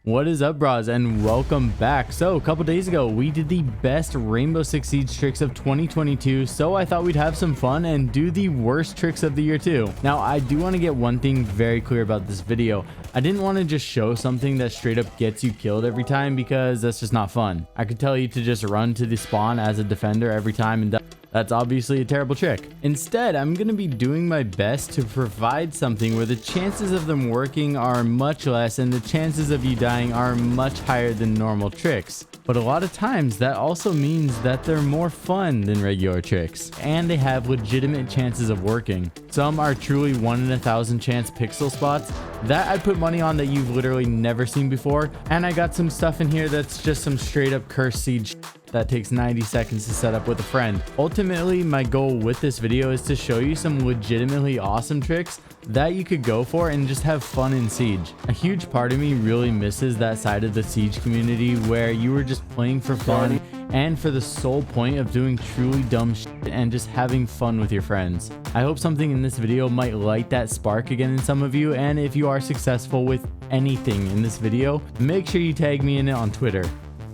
What is up, bros, and welcome back. So a couple days ago we did the best Rainbow Six Siege tricks of 2022, so I thought we'd have some fun and do the worst tricks of the year too. Now I do want to get one thing very clear about this video. I didn't want to just show something that straight up gets you killed every time, because that's just not fun. I could tell you to just run to the spawn as a defender every time, and that's obviously a terrible trick. Instead, I'm going to be doing my best to provide something where the chances of them working are much less and the chances of you dying are much higher than normal tricks. But a lot of times that also means that they're more fun than regular tricks, and they have legitimate chances of working. Some are truly 1 in 1,000 chance pixel spots that I'd put money on that you've literally never seen before. And I got some stuff in here that's just some straight up cursed siege that takes 90 seconds to set up with a friend. Ultimately, my goal with this video is to show you some legitimately awesome tricks that you could go for and just have fun in Siege. A huge part of me really misses that side of the Siege community where you were just playing for fun and for the sole point of doing truly dumb shit and just having fun with your friends. I hope something in this video might light that spark again in some of you, and if you are successful with anything in this video, make sure you tag me in it on Twitter.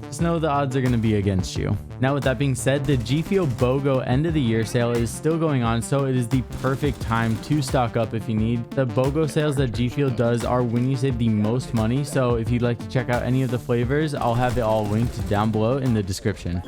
Just know the odds are going to be against you. Now, with that being said, the G Fuel BOGO end of the year sale is still going on, so it is the perfect time to stock up if you need. The BOGO sales that G Fuel does are when you save the most money, so if you'd like to check out any of the flavors, I'll have it all linked down below in the description.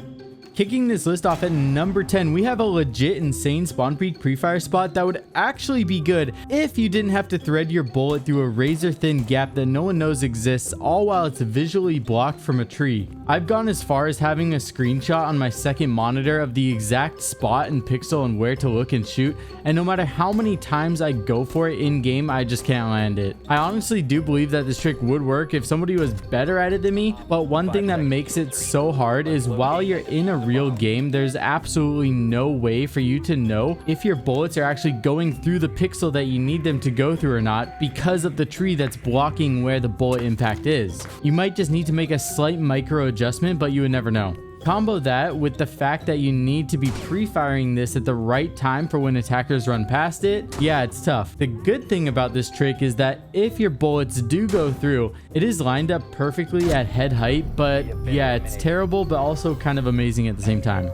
Kicking this list off at number 10, we have a legit insane spawn peak pre-fire spot that would actually be good if you didn't have to thread your bullet through a razor thin gap that no one knows exists, all while it's visually blocked from a tree. I've gone as far as having a screenshot on my second monitor of the exact spot and pixel and where to look and shoot, and no matter how many times I go for it in game, I just can't land it. I honestly do believe that this trick would work if somebody was better at it than me, but one thing that makes it so hard is while you're in a real game, there's absolutely no way for you to know if your bullets are actually going through the pixel that you need them to go through or not because of the tree that's blocking where the bullet impact is. You might just need to make a slight micro adjustment, but you would never know. Combo that with the fact that you need to be pre-firing this at the right time for when attackers run past it. Yeah, it's tough. The good thing about this trick is that if your bullets do go through, it is lined up perfectly at head height, but yeah, it's terrible, but also kind of amazing at the same time.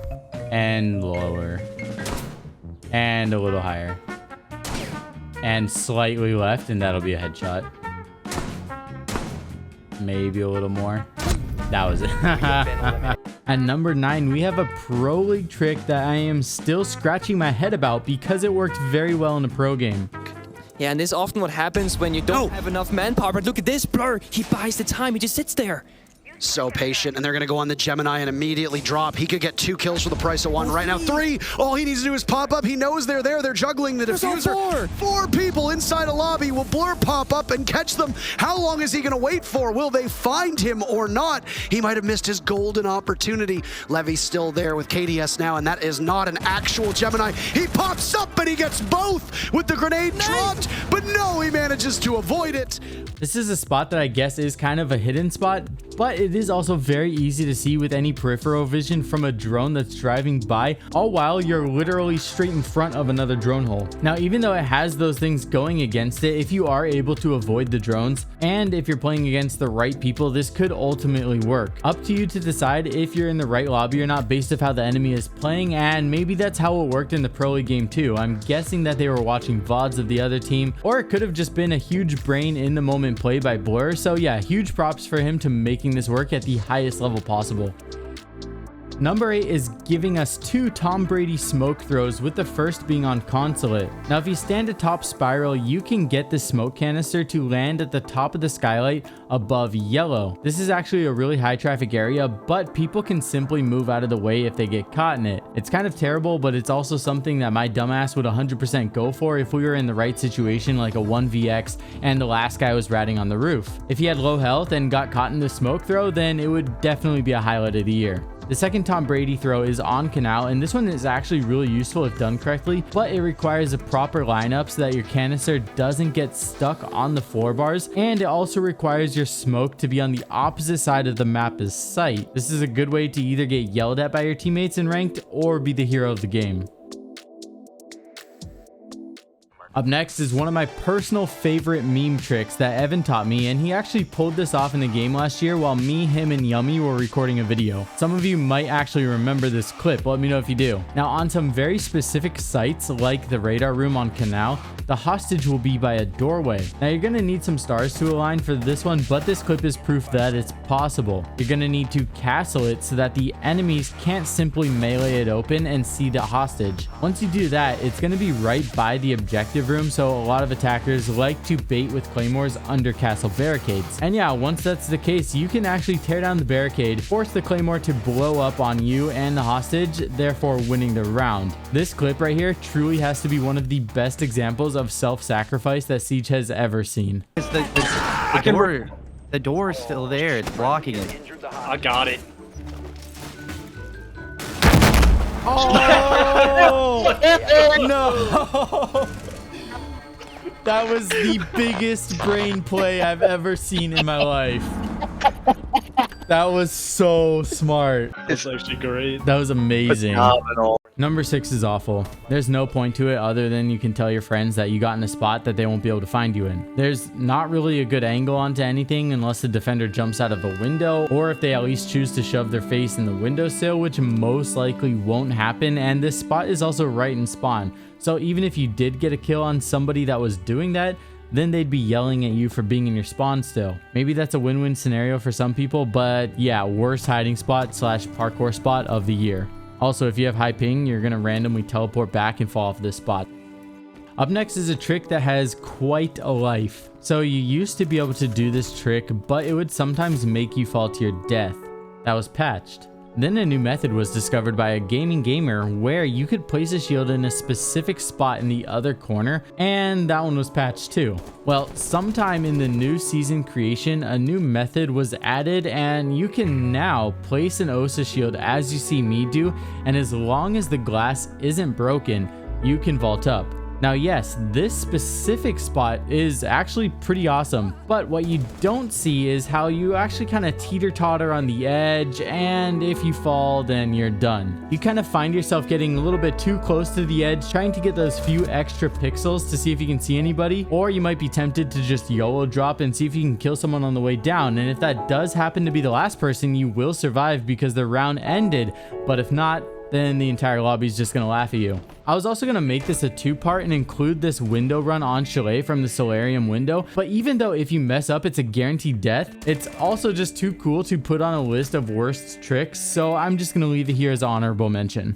And lower. And a little higher. And slightly left, and that'll be a headshot. Maybe a little more. That was it. At number 9, we have a pro league trick that I am still scratching my head about because it worked very well in a pro game. Yeah, and this is often what happens when you don't have enough manpower. But look at this, Brah. He buys the time. He just sits there. So patient, and they're going to go on the Gemini and immediately drop. He could get 2 kills for the price of 1 right now. 3. All he needs to do is pop up. He knows they're there. They're juggling the diffuser. 4 people inside a lobby. Will Blur pop up and catch them? How long is he going to wait for? Will they find him or not? He might have missed his golden opportunity. Levy's still there with KDS now, and that is not an actual Gemini. He pops up and he gets both with the grenade dropped, but no, he manages to avoid it. This is a spot that I guess is kind of a hidden spot, but it is also very easy to see with any peripheral vision from a drone that's driving by, all while you're literally straight in front of another drone hole. Now, even though it has those things going against it, if you are able to avoid the drones, and if you're playing against the right people, this could ultimately work. Up to you to decide if you're in the right lobby or not based off how the enemy is playing, and maybe that's how it worked in the pro league game too. I'm guessing that they were watching VODs of the other team, or it could have just been a huge brain in the moment play by Blur. So yeah, huge props for him to making this work at the highest level possible. Number 8 is giving us 2 Tom Brady smoke throws, with the first being on Consulate. Now, if you stand atop Spiral, you can get the smoke canister to land at the top of the skylight above yellow. This is actually a really high traffic area, but people can simply move out of the way if they get caught in it. It's kind of terrible, but it's also something that my dumbass would 100% go for if we were in the right situation, like a 1vx and the last guy was ratting on the roof. If he had low health and got caught in the smoke throw, then it would definitely be a highlight of the year. The second Tom Brady throw is on Canal, and this one is actually really useful if done correctly, but it requires a proper lineup so that your canister doesn't get stuck on the floor bars, and it also requires your smoke to be on the opposite side of the map as sight. This is a good way to either get yelled at by your teammates in ranked or be the hero of the game. Up next is one of my personal favorite meme tricks that Evan taught me, and he actually pulled this off in the game last year while me, him, and Yummy were recording a video. Some of you might actually remember this clip. Let me know if you do. Now, on some very specific sites like the radar room on Canal, the hostage will be by a doorway. Now, you're going to need some stars to align for this one, but this clip is proof that it's possible. You're going to need to castle it so that the enemies can't simply melee it open and see the hostage. Once you do that, it's going to be right by the objective room, so a lot of attackers like to bait with claymores under castle barricades. And yeah, once that's the case, you can actually tear down the barricade, force the claymore to blow up on you and the hostage, therefore winning the round. This clip right here truly has to be one of the best examples of self-sacrifice that Siege has ever seen. The door is still there. It's blocking it. I got it. Oh no! That was the biggest brain play I've ever seen in my life. That was so smart. That's actually great. That was amazing. Phenomenal. Number 6 is awful. There's no point to it other than you can tell your friends that you got in a spot that they won't be able to find you in. There's not really a good angle onto anything unless the defender jumps out of a window, or if they at least choose to shove their face in the windowsill, which most likely won't happen. And this spot is also right in spawn. So even if you did get a kill on somebody that was doing that, then they'd be yelling at you for being in your spawn still. Maybe that's a win-win scenario for some people, but yeah, worst hiding spot slash parkour spot of the year. Also, if you have high ping, you're going to randomly teleport back and fall off this spot. Up next is a trick that has quite a life. So you used to be able to do this trick, but it would sometimes make you fall to your death. That was patched. Then a new method was discovered by aGamingGamer where you could place a shield in a specific spot in the other corner, and that one was patched too. Well, sometime in the new season creation, a new method was added, and you can now place an OSA shield as you see me do, and as long as the glass isn't broken, you can vault up. Now, yes, this specific spot is actually pretty awesome, but what you don't see is how you actually kind of teeter-totter on the edge, and if you fall, then you're done. You kind of find yourself getting a little bit too close to the edge, trying to get those few extra pixels to see if you can see anybody, or you might be tempted to just YOLO drop and see if you can kill someone on the way down, and if that does happen to be the last person, you will survive because the round ended, but if not, then the entire lobby is just going to laugh at you. I was also going to make this a 2-part and include this window run on Chalet from the Solarium window, but even though if you mess up it's a guaranteed death, it's also just too cool to put on a list of worst tricks, so I'm just going to leave it here as an honorable mention.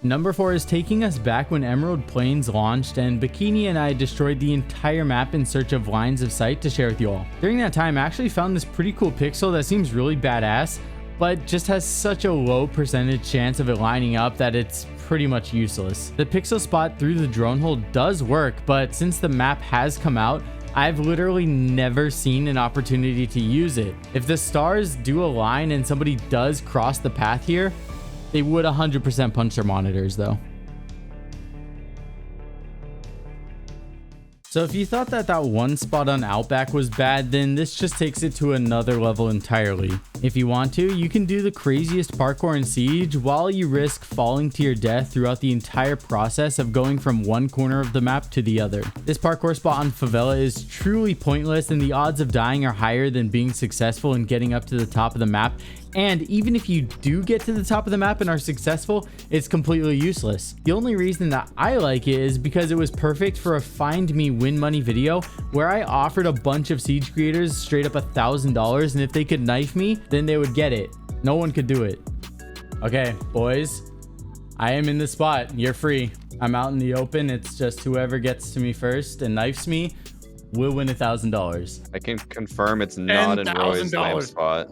Number 4 is taking us back when Emerald Plains launched and Bikini and I destroyed the entire map in search of lines of sight to share with you all. During that time, I actually found this pretty cool pixel that seems really badass, but just has such a low percentage chance of it lining up that it's pretty much useless. The pixel spot through the drone hole does work, but since the map has come out, I've literally never seen an opportunity to use it. If the stars do align and somebody does cross the path here, they would 100% punch their monitors though. So if you thought that one spot on Outback was bad, then this just takes it to another level entirely. If you want to, you can do the craziest parkour in Siege while you risk falling to your death throughout the entire process of going from one corner of the map to the other. This parkour spot on Favela is truly pointless, and the odds of dying are higher than being successful and getting up to the top of the map. And even if you do get to the top of the map and are successful, it's completely useless. The only reason that I like it is because it was perfect for a find me win money video where I offered a bunch of Siege creators straight up $1,000, and if they could knife me, then they would get it. No one could do it. Okay, boys, I am in the spot. You're free. I'm out in the open. It's just whoever gets to me first and knifes me will win $1,000. I can confirm it's not in Roy's name spot.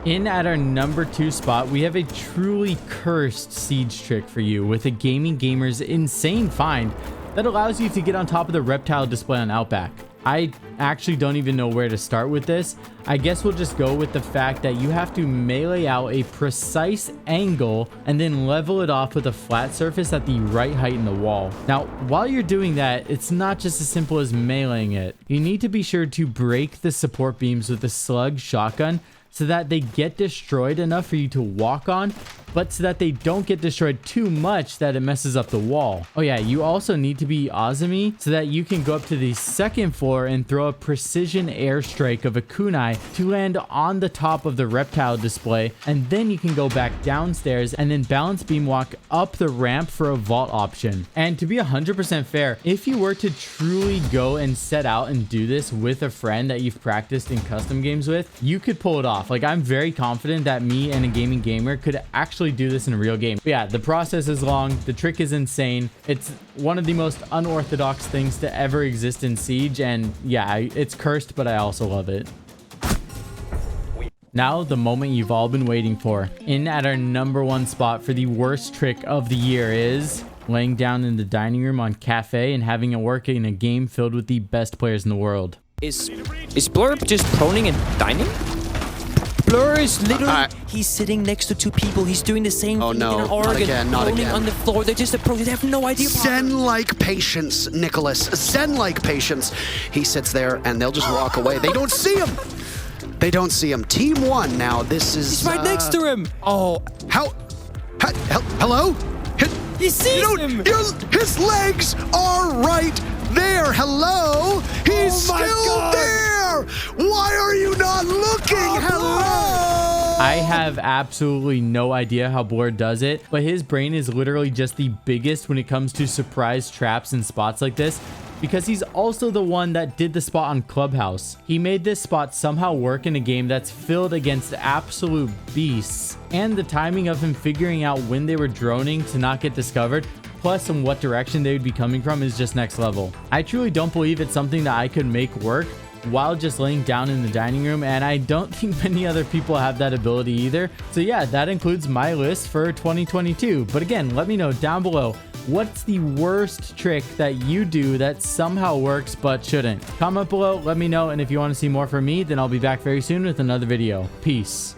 In at our number 2 spot, we have a truly cursed Siege trick for you with aGamingGamer's insane find that allows you to get on top of the reptile display on Outback. I actually don't even know where to start with this. I guess we'll just go with the fact that you have to melee out a precise angle and then level it off with a flat surface at the right height in the wall. Now, while you're doing that, it's not just as simple as meleeing it. You need to be sure to break the support beams with a slug shotgun so that they get destroyed enough for you to walk on, but so that they don't get destroyed too much that it messes up the wall. Oh yeah, you also need to be Azumi so that you can go up to the second floor and throw a precision airstrike of a kunai to land on the top of the reptile display, and then you can go back downstairs and then balance beam walk up the ramp for a vault option. And to be 100% fair, if you were to truly go and set out and do this with a friend that you've practiced in custom games with, you could pull it off. Like, I'm very confident that me and aGamingGamer could actually do this in a real game. But yeah, the process is long, the trick is insane. It's one of the most unorthodox things to ever exist in Siege, and yeah, it's cursed, but I also love it. Now, the moment you've all been waiting for. In at our #1 spot for the worst trick of the year is laying down in the dining room on cafe and having it work in a game filled with the best players in the world. Is Blur just proning and dining? Blur is literally, he's sitting next to two people. He's doing the same thing in an organ. Not again, not again. On the floor. They're just approaching. They have no idea. Zen-like patience, Nicholas. Zen-like patience. He sits there and they'll just walk away. They don't see him. They don't see him. Team 1 now. This is... He's right next to him. Oh, hello? He sees him. His legs are right there. Hello? He's still there. Why are you not looking? Hello? I have absolutely no idea how Blur does it, but his brain is literally just the biggest when it comes to surprise traps and spots like this, because he's also the one that did the spot on Clubhouse. He made this spot somehow work in a game that's filled against absolute beasts, and the timing of him figuring out when they were droning to not get discovered, plus in what direction they would be coming from, is just next level. I truly don't believe it's something that I could make work while just laying down in the dining room, and I don't think many other people have that ability either. So yeah, that includes my list for 2022. But again, let me know down below, what's the worst trick that you do that somehow works but shouldn't? Comment below, let me know, and if you want to see more from me, then I'll be back very soon with another video. Peace.